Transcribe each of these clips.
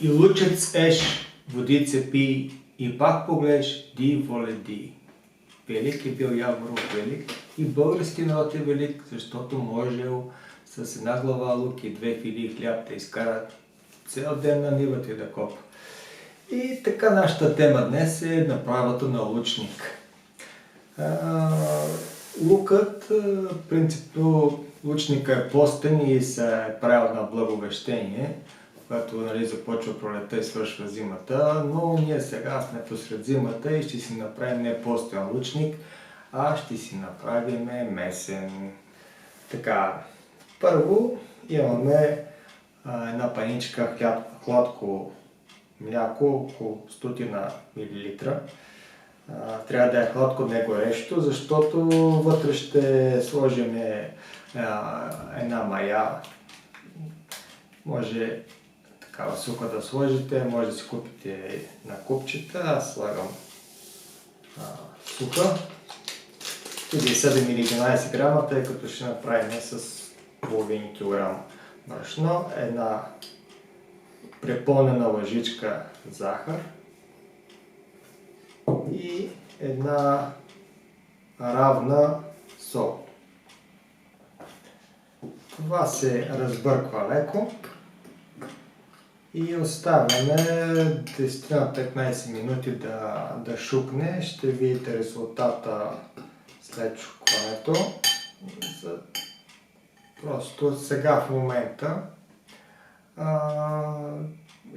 И лучец еш, водица пи, и пак погледаш, ди воле ди. Велик е бил Яворов велик и български народ е велик, защото можел с една глава лук и две филии хляб да изкарат цял ден на нивата и да копа. И така нашата тема днес е направата на лучник. Лукът, принципно лучника е постен и се е правил на благовещение, когато започва пролетта и свършва зимата, но ние сега сме посред зимата и ще си направим не постен лучник, а ще си направим месен. Така, първо имаме една паничка хладко мляко, около 100 мл. Трябва да е хладко, не горещо, защото вътре ще сложим една мая. Може такава суха да сложите, може да си купите на купчета. Аз слагам суха. 7 или 11 грама, тъй като ще направим с половин килограм брашно, една препълнена лъжичка захар и една равна сол. Това се разбърква леко и оставяме 10-15 минути да шукне. Ще видите резултата след шукването. Просто сега в момента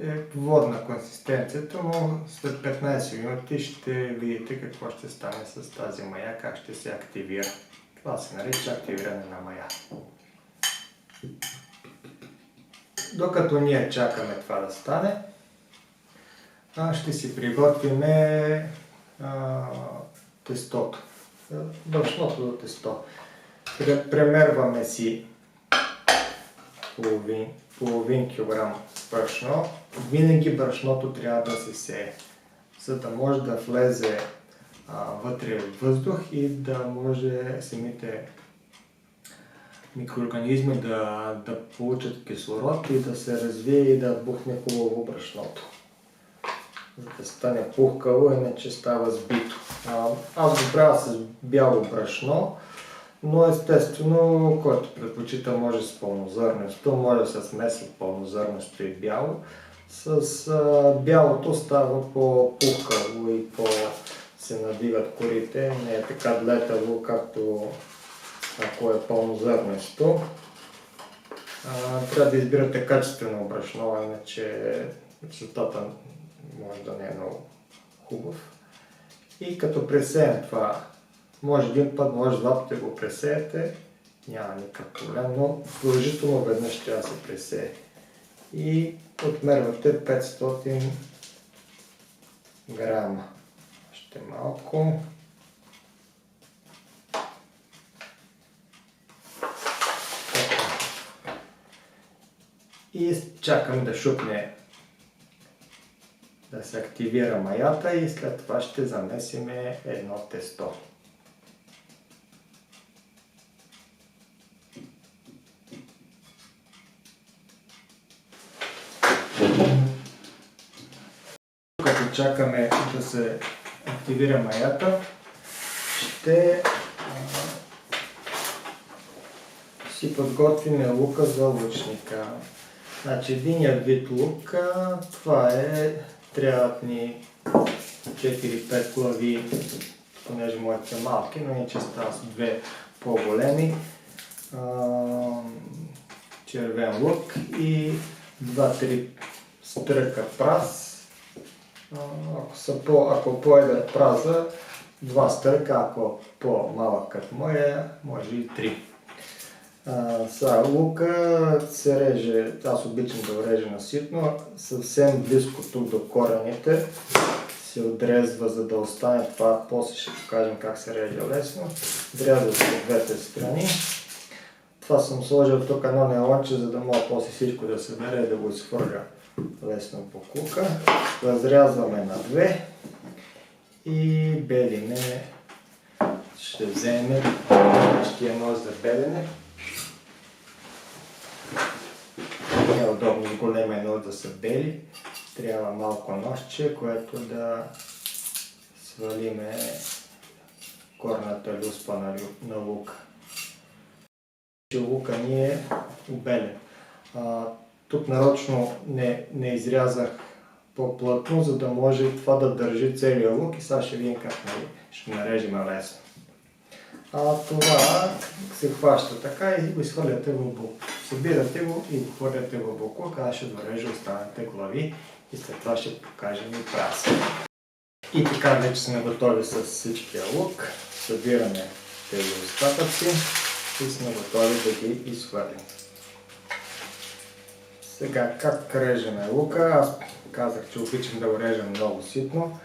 е водна консистенцията, но след 15 минути ще видите какво ще стане с тази мая, как ще се активира. Това се нарича активиране на мая. Докато ние чакаме това да стане, ще си приготвим тестото. Брашното до тесто. Премерваме си половин килограм брашно. Винаги брашното трябва да се сее, за да може да влезе вътре въздух и да може самите микроорганизми да получат кислород и да се развие и да бухне хубаво брашното. За да стане пухкаво, иначе става сбито. Аз го правя с бяло брашно, но естествено, който предпочита, може с пълнозърнесто, може да се смесва пълнозърнесто и бяло. С бялото става по-пухкаво и се надигат корите, не е така длетаво, както ако е пълнозърнесто. Трябва да избирате качествено брашно, иначе резултата може да не е много хубав. И като пресеем това, може един път, може два пъти го пресеете, няма никакъв проблем, но положително веднъж трябва да се пресее. И отмервате 500 грама. Още малко. И чакам да шукне, да се активира маята и след това ще замесим едно тесто. Като чакаме да се активира маята, ще си подготвим лука за лучника. Значи единият вид лук, това трябват ни 4-5 глави, понеже моите са малки, но иначе става с две по-големи. Червен лук и 2-3 стръка праз. Ако по-едър праза, 2 стърка, ако по-малък като моя, може и 3. Лука се реже, аз обичам да го режа наситно, съвсем близко тук до корените се отрезва, за да остане това, после ще покажем как се реже лесно. Отрязва се от двете страни. Това съм сложил тук едно нейлонче, за да мога после всичко да се бере и да го изхвърля лесно по кука. Разрязваме на две и белиме. Ще вземем нашия нож за белене. Не е удобно с големия нож да са бели. трябва малко ножче, което да свалиме горната люспа на лука. Лука ни е обелен. Тук нарочно не изрязах по-плътно, за да може това да държи целия лук и сега ще видим как ще нарежем лесно. Това се хваща така и го изхвърляте в буклук. Събирате го и го хвърляте в буклук, аз ще дорежа останалите глави и след това ще покажем и праса. И така вече сме готови с всичкия лук. Събираме тези остатъци и сме готови да ги изхвърлим. Сега как режеме лука? Аз казах, че обичам да го режа много ситно.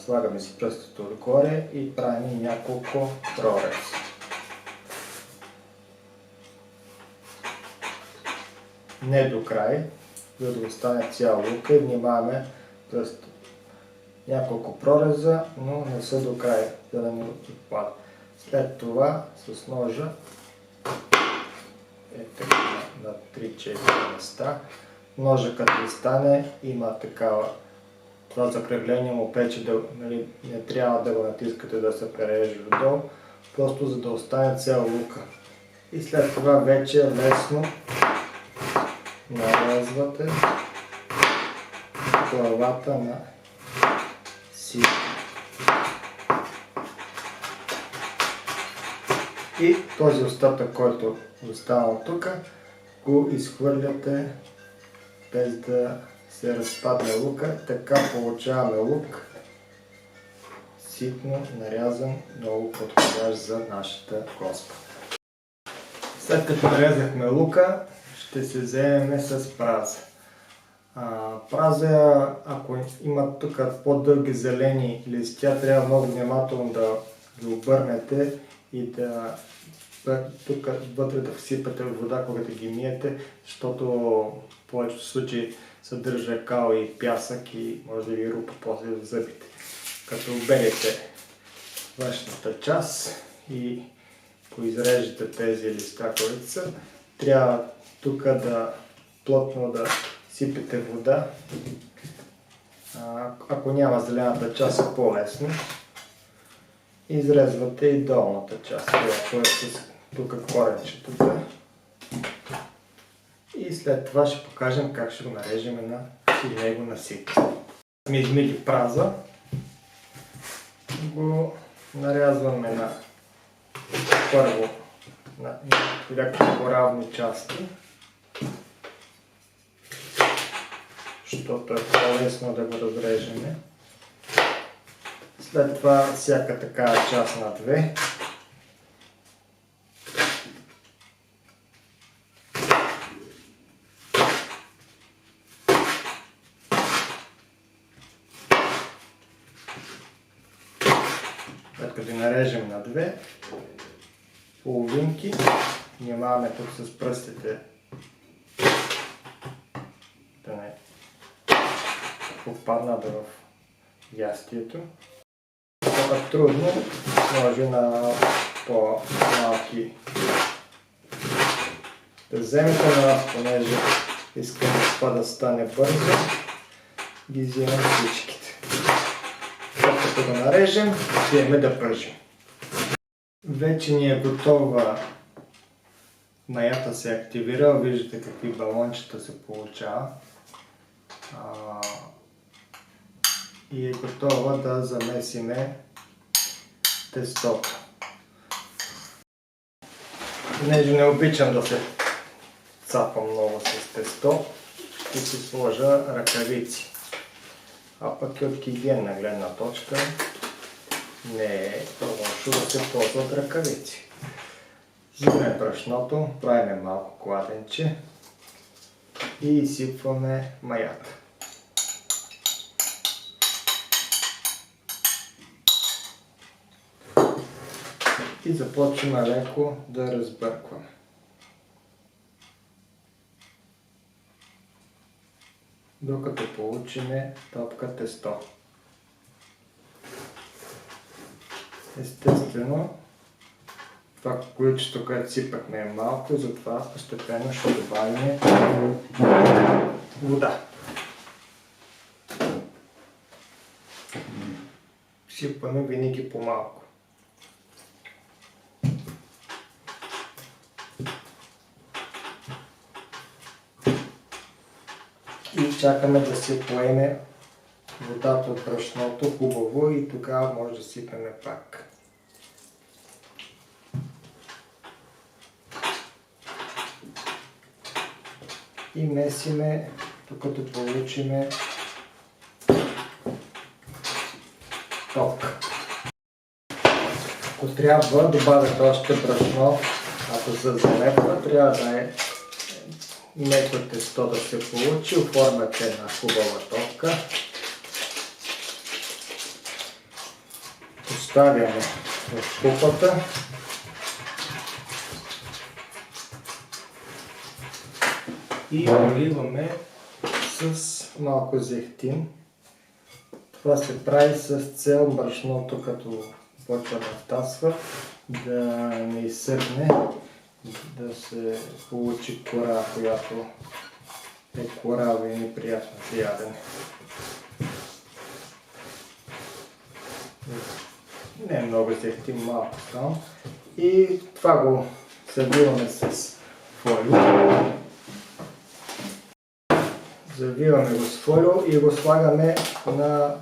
Слагаме си пръстото отгоре и правим няколко прорези. Не до край, за да остане цял лука и внимаваме пръстото. Няколко прореза, но не са до край, за да не отпада. След това с ножа на 3-4 места. Ножа като стане има такава. Това закръгление му пече, не трябва да го натискате да се пререже отдолу, просто за да остане цял лука. И след това вече лесно нарязвате главата на сито. И този остатък, който останал тук, го изхвърляте без да се разпадне лука. Така получаваме лук ситно нарязан, много подходящ за нашата коспа. След като нарязахме лука, ще се вземем с праза. Праза, ако има тук по-дълги зелени листя, трябва много внимателно да ги обърнете и да тук вътре да всипате вода, когато ги миете, защото в повечето случаи съдържа кал и пясък и може да ви рупа после в зъбите. Като обелите външната част и поизрежете тези листа, които са, трябва тук плътно да сипете вода. Ако няма зелената част, е по-лесно. Изрезвате и долната част, която е с тук коренчето. И след това ще покажем как ще го нарежем на него на сито. Сме измили праза, го нарязваме на първо на някакво равни части, защото е по-лесно да го разрежеме. След това всяка такава част на две. След като нарежем на две половинки, внимаваме тук с пръстите да не попаднат в ястието. Това е трудно, може на по-малки да вземете на нас, понеже искам това да стане бързо, ги вземем всичките. След като го нарежем, отиваме да пържим. Вече ни е готова, маята се активира, виждате какви балончета се получава. И е готова да замесиме тестото. Понеже не обичам да се цапам много с тесто, ще си сложа ръкавици. А пък и от хигиенна гледна точка не е лошо да се ползват ръкавици. Взимаме брашното, правим малко кладенче и изсипваме маята. И започваме леко да разбъркваме. Докато получиме топка тесто. Естествено, това количество, което сипахме е малко, затова постепенно ще добавим вода. сипваме винаги по-малко. И чакаме да се поеме водата от брашното хубаво и тогава може да сипеме пак. И месиме, докато получиме ток. Ако трябва, добавяте още брашно. Ако се залепва, трябва да е меко тесто да се получи. Оформяте една хубава топка. Поставяме в купата. И поливаме с малко зехтин. Това се прави с цел брашното, като почва да втасва, да не изсъхне, да се получи кора, която е корава и неприятна за ядене. Не много зехтин, малко само. И това го завиваме с фолио. Завиваме го с фолио и го слагаме на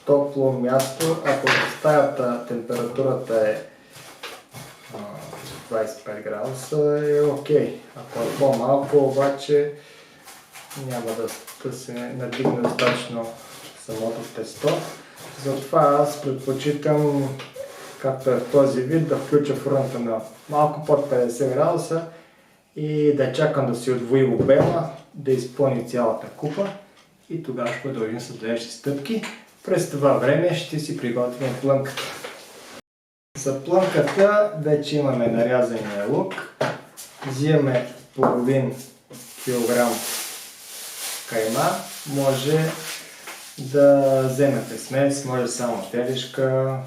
топло място. Ако в стаята температурата е 25 градуса, е окей. Ако е по-малко, обаче няма да се надигне достатъчно самото тесто. Затова аз предпочитам, както е в този вид, да включа фурната на малко под 50 градуса и да чакам да си отвои обема, да изпълни цялата купа и тогава ще продължим с следващите стъпки. През това време ще си приготвим плънката. За плънката вече имаме нарязания лук. Взимаме половин килограм кайма. Може да вземете смес, може само телешка,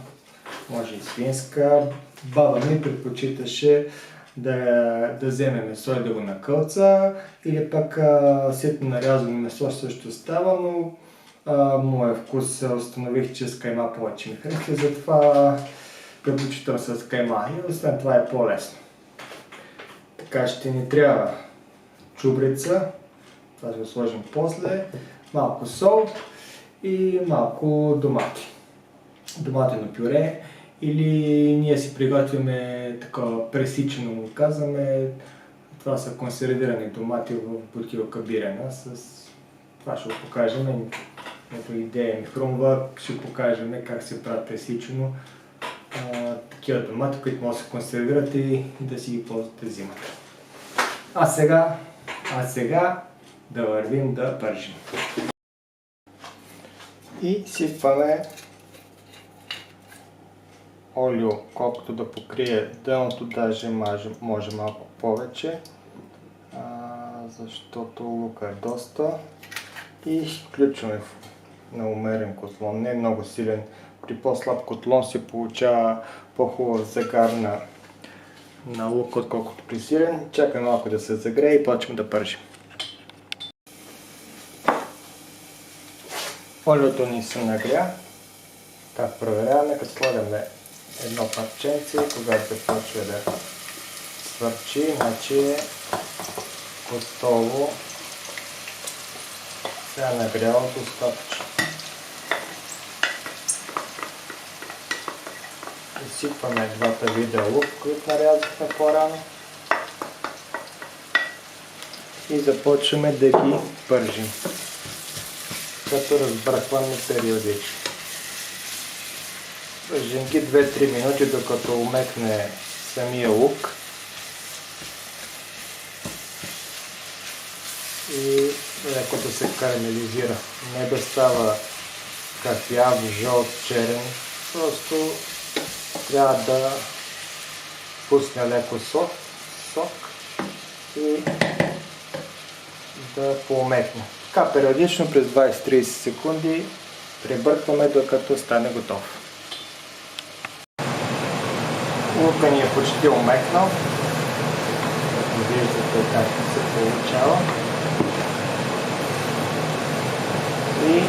може и свинска. Баба ми предпочиташе да вземе месо и да го накълца, или пък ситно нарязано месо също става, но моя вкус установих, че с кайма повече ми харесва, затова предпочитам с кайма и освен това е по-лесно. Така ще ни трябва чубрица, това ще го сложим после, малко сол и малко домати. Доматено пюре. Или ние си приготвяме такова пресичано, го казваме. Това са консервирани домати в бутилка бирена. Това ще го покажем. Ето идея ми хрумва. Ще покажем как се правят пресичано такива домати, които може да се консервират и да си ги ползвате зимата. А сега да вървим да пържим. И сипваме олио, колкото да покрие дъното, даже може малко повече, защото лука е доста. И включваме на умерен котлон, не много силен. При по-слаб котлон се получава по-хубав загар на лук, отколкото при силен. Чакаме малко да се загрее и почваме да пържим. Олиото ни се нагря. Как проверяваме, като слагаме едно парченце, когато започва да свърчи, значи е готово. Сега е нагряло достатъчно. Изсипваме двата вида лук, които нарязахме по-рано. И започваме да ги пържим, като разбръхваме периодично. Пържим ги 2-3 минути, докато умекне самия лук. И леко да се карамелизира. Не да става кафяв, жълт, черен. Просто трябва да пусне леко сок и да поумекне. Така периодично през 20-30 секунди пребъркваме, докато стане готов. Лука ни е почти умекнал. Виждате как се получава. И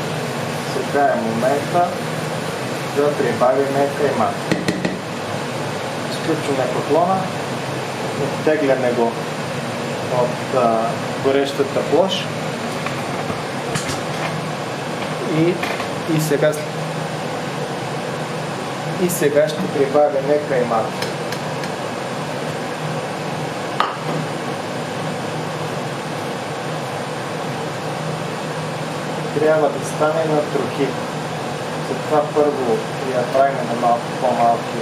сега е момента да прибавим каймак. Изключваме котлона, оттегляме го от горещата площ и сега ще прибавим каймак. Трябва да стане на трохи. Затова първо я правим на малко по-малки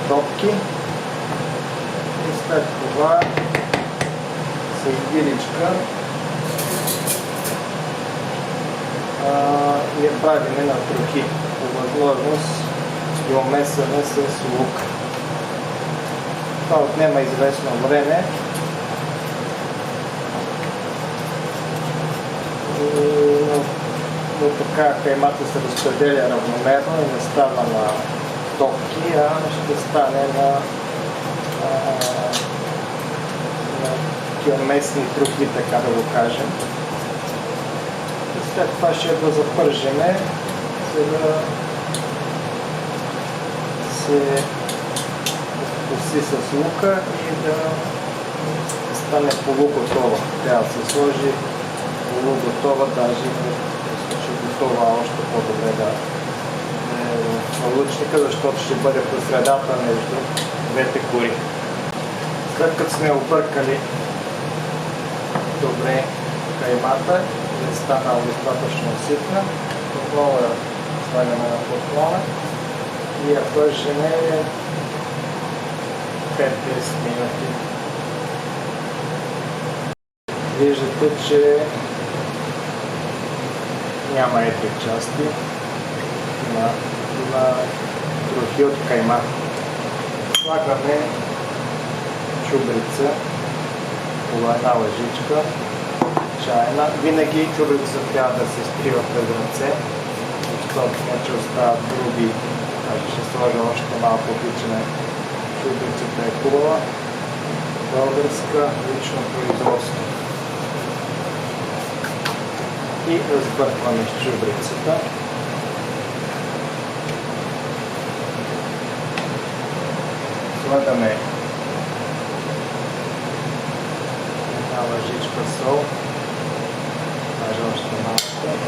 топки и след това с виличка я правим на трохи. По възможност домесване с лук. Това отнема известно време. Но така каймата се разпределя равномерно и не става на топки, а ще стане на такива местни трохи, така да го кажем. И след това ще го запържеме, за да се вкуси с лука и да стане полуготова. Трябва да се сложи полуготова, даже готова още по-добре да е в лъчника, защото ще бъде по средата между двете кори. След като сме объркали добре каймата и е станала достатъчно ситна, отново я слагаме на котлона и я пържеме 5-10 минути. Виждате, че няма едри части на трохи от каймак. Слагаме чубрица, по една лъжичка чайна. Винаги чубрица трябва да се стрива пред ръце, защото иначе остават груби. Ще сложа още малко пичене. Чубрицата е хубава, българска, лично производство. И разбъркваме с чубрицата. Слагаме една лъжичка сол, даже още малко.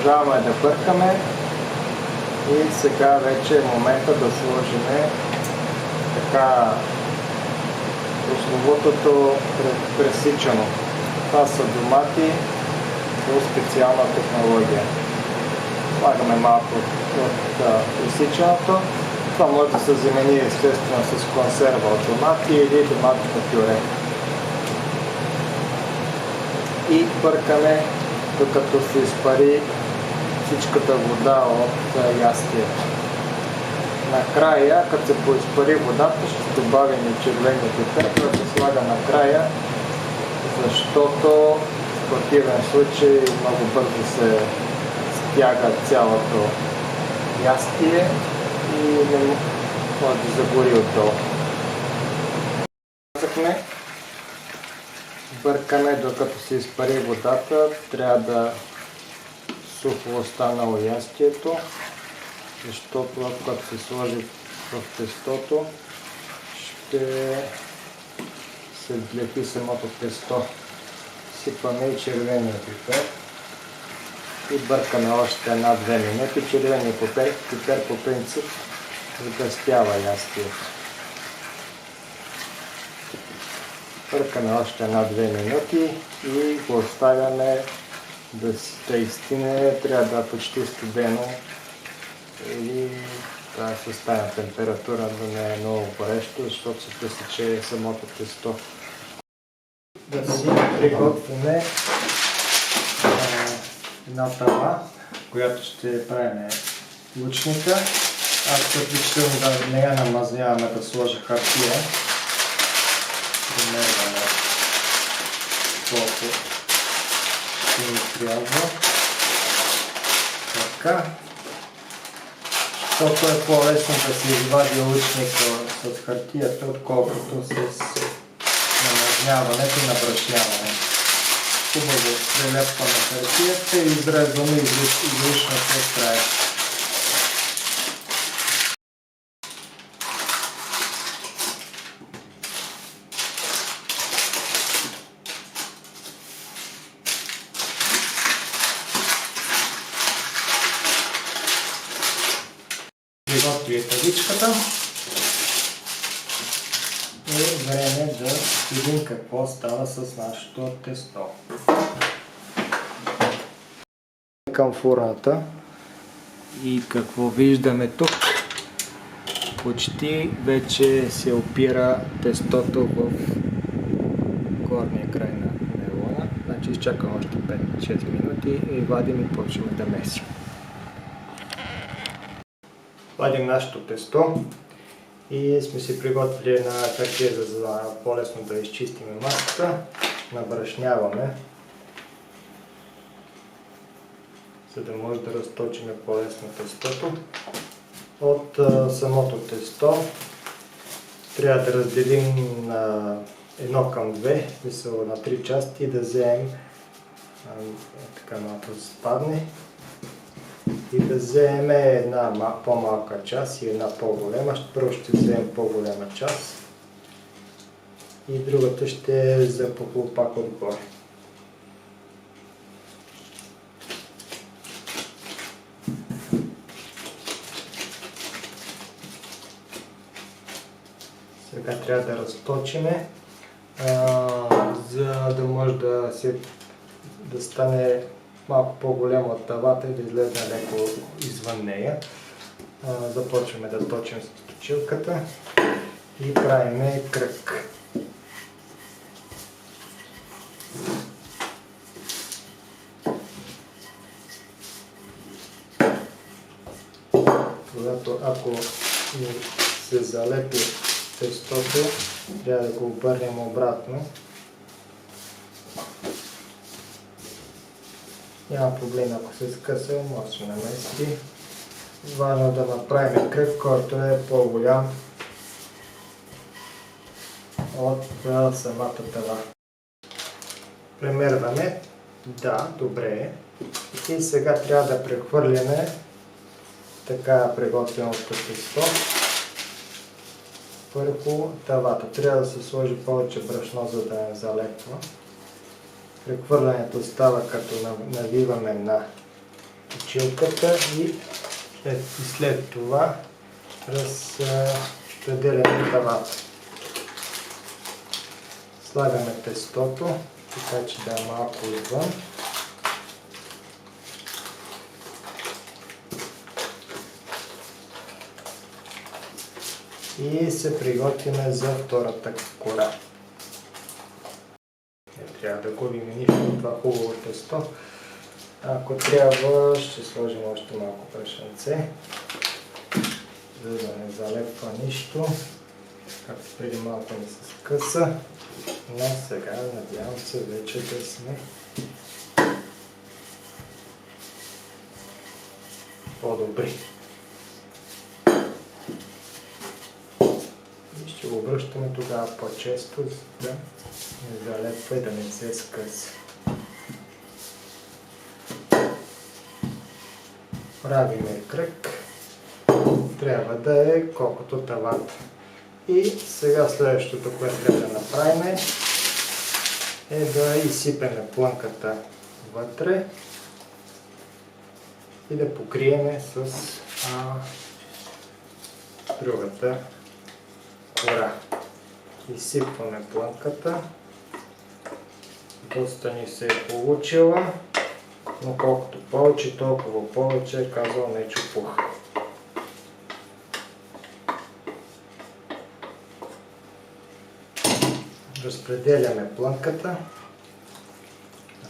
Продължаваме да бъркаме и сега вече е момента да сложим така прословутото пресичано. Това са домати по специална технология. Слагаме малко от пресичаното. Това може да се замени естествено с консерва от домати или доматно пюре. И бъркаме докато се изпари всичката вода от ястието. Накрая, като се поизпари водата, ще добавим и червения пипер, който се слага накрая, защото в противен случай много бързо се стяга цялото ястие и не може да загори отдолу. Бъркаме докато се изпари водата, трябва да сухо останало ястието, защото когато се сложи в тестото, ще се влепи самото тесто. Сипаме и червения пипер и бъркаме още 1-2 минути. Червения пипер по принцип сгъстява ястието. Бъркаме още 1-2 минути и го оставяме да изстине. Трябва да е почти студено или да се оставя температура, да не е много горещо, защото се пресече самото тесто. Да си приготвяме една тава, която ще правим лучника. Аз предпочитам да не я намазняваме, да сложа хартия. Примерваме колко ще ни трябва. Така. Защото е по-лесно да се извади лъчника с хартията, отколкото с намазняването и набрашняването. Хубаво прилепваме хартията и изреждаме излишната от края. Приготви тавичката и време да видим какво става с нашето тесто. Към фурната и какво виждаме тук, почти вече се опира тестото в горния край на найлона. Значи изчакам още 5-6 минути и вадим и почваме да месим. Вадим нашето тесто и сме си приготвили една хартия, за да по-лесно да изчистим масата. Набрашняваме, за да може да разточим по-лесно тестото. От самото тесто трябва да разделим на 1:2, смисъл на 3 части, да вземем така малко да спадне и да вземем една по-малка част и една по-голема. Първо ще вземем по-голема част и другата ще запухва пак отгоре. Сега трябва да разточиме, за да може да стане малко по-голяма от тавата и да излезе леко извън нея. Започваме да точим с точилката и правим кръг. Ако се залепи тестото, трябва да го обърнем обратно. Няма проблем, ако се скъса, може да се намести. Важно да направим кръг, който е по-голям от самата тава. Премерваме. Да, добре е. И сега трябва да прехвърляме така приготвеното тесто върху тавата. Трябва да се сложи повече брашно, за да не залепва. Прехвърлянето става като навиваме на точилката и след това разпределяме тавата. Слагаме тестото, така че да е малко отвън. И се приготвяме за втората кора. Не трябва да губим нищо от това хубаво тесто. Ако трябва, ще сложим още малко брашенце, за да не залепва нищо. Както преди малко не се скъса, но сега надявам се вече да сме по-добри. И ще го връщаме тогава по-често, за да не залепва и да не се скъса. Правиме кръг. Трябва да е колкото тавата. И сега следващото, което трябва да направим, е да изсипеме плънката вътре и да покриеме с другата кора. Изсипваме плънката. Доста ни се е получила, но колкото повече, толкова повече, е казал Нечо Пух. Разпределяме плънката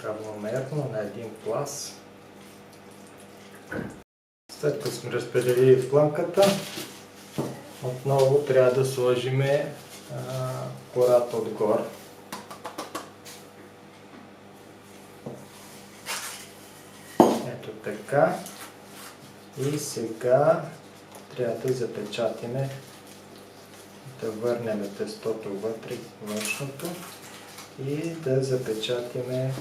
равномерно на един пласт. След като сме разпределили плънката, отново трябва да сложим кората отгоре. Така. И сега трябва да запечатиме, да върнем тестото вътре, външното, и да запечатиме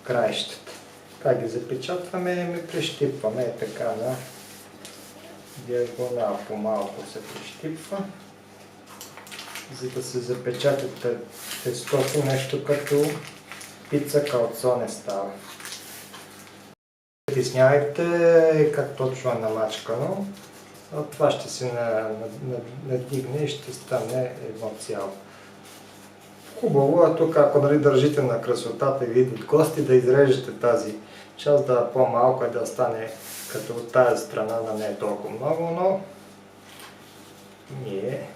краищата. Как ги запечатваме? Ми прищипваме така на диагонал, по-малко се прищипва, за да се запечатат тестото, нещо като пица калцоне става. Притеснявайте как точно е намачкано, това ще се надигне и ще стане едно цяло. Хубаво е тук, ако държите на красотата и видят гости, да изрежете тази част, да е по-малко и да стане като от тази страна, на не е толкова много, но ние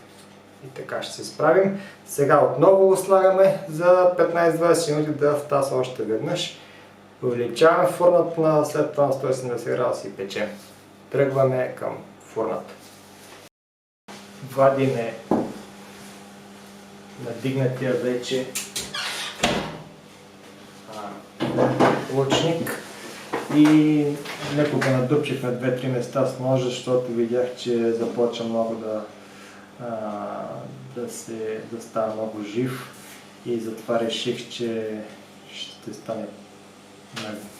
и така ще се справим. Сега отново го слагаме за 15-20 минути да втаса още веднъж. Увеличаваме фурната, след това на 170 градуса и печем. Тръгваме към фурната. Вадиме надигнатия вече лъчник и леко го надупчих на 2-3 места с ножа, защото видях, че започва много да става много жив, и затова реших, че ще стане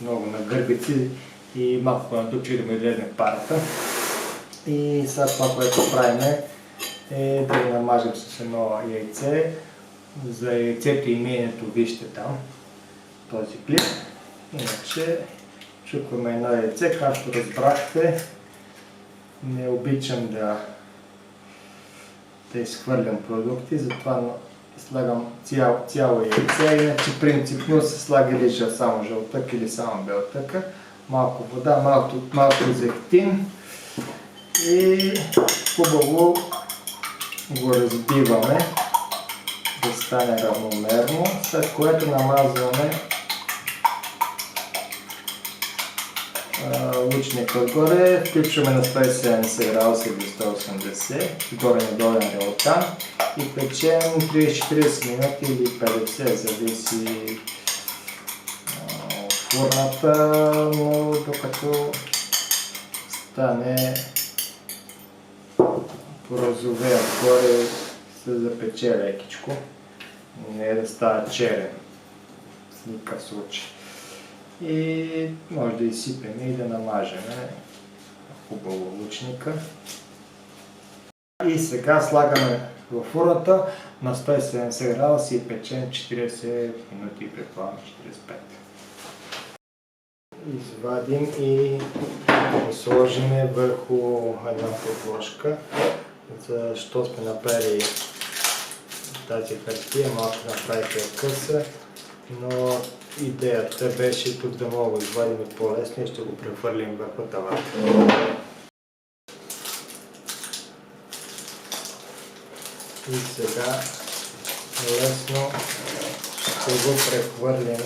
много на гърбици и малко надупчих да му излезне парата. И сега това, което правим, е да го намажем с едно яйце. За яйцето и миенето вижте там този клип. Иначе чукваме едно яйце, както разбрахте. Не обичам да изхвърлям продукти, затова слагам цяло яйце. Иначе принципно се слага или само жълтък или само белтъка. Малко вода, малко зехтин и хубаво го разбиваме да стане равномерно, след което намазваме лучника отгоре, включваме на 170 градуса или 180, горе-надолен релтан и печем 30-40 минути или 50, зависи от фурната, но докато стане порозове отгоре, се запече лекичко, не е да става черен в никакъв случай. И може да изсипем и да намажем хубаво лучника. И сега слагаме във фурната на 170 градуса и печем 40 минути, предполагам 45. Извадим и го сложим върху една подложка. Защо сме направили тази хартия, малко направих я къса, но идеята беше тук да мога да извадим по-лесно и ще го прехвърлим върху тавата. И сега лесно ще го прехвърлим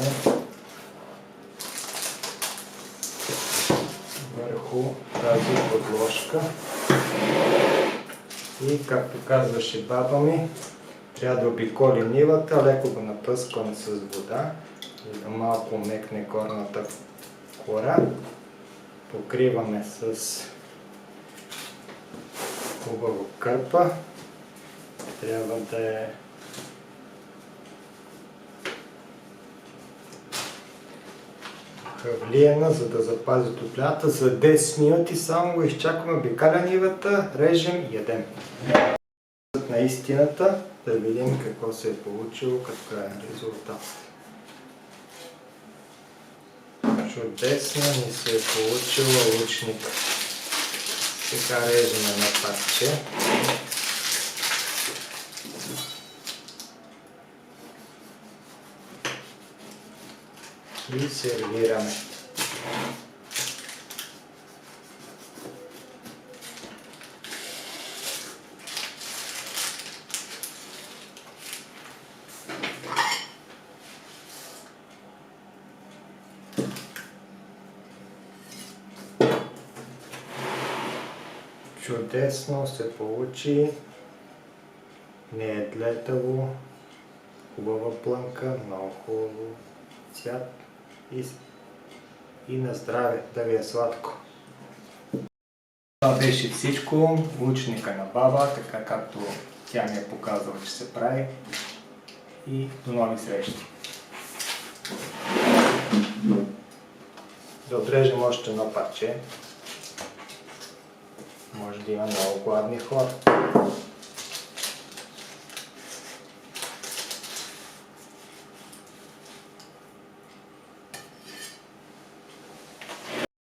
върху тази подложка. И както казваше баба ми, трябва да обиколим нивата, леко го напъсквам с вода, за да малко мекне горната кора. Покриваме с хубаво кърпа. Трябва да е хавлиена, за да запази топлината. За 10 минути само го изчакваме, обикаля нивата, режем и ядем. На истината, да видим какво се е получило като крайен резултат. Чудесно ни се е получило лучник. Сега режем едно парче. И сервираме. Чудесно се получи, не е длетаво, хубава плънка, много хубаво цвят и и на здраве, да ви е сладко! Това беше всичко. Лучника на баба, така както тя ми е показала, че се прави. И до нови срещи! Да отрежем още едно парче. Може да има много гладни хора.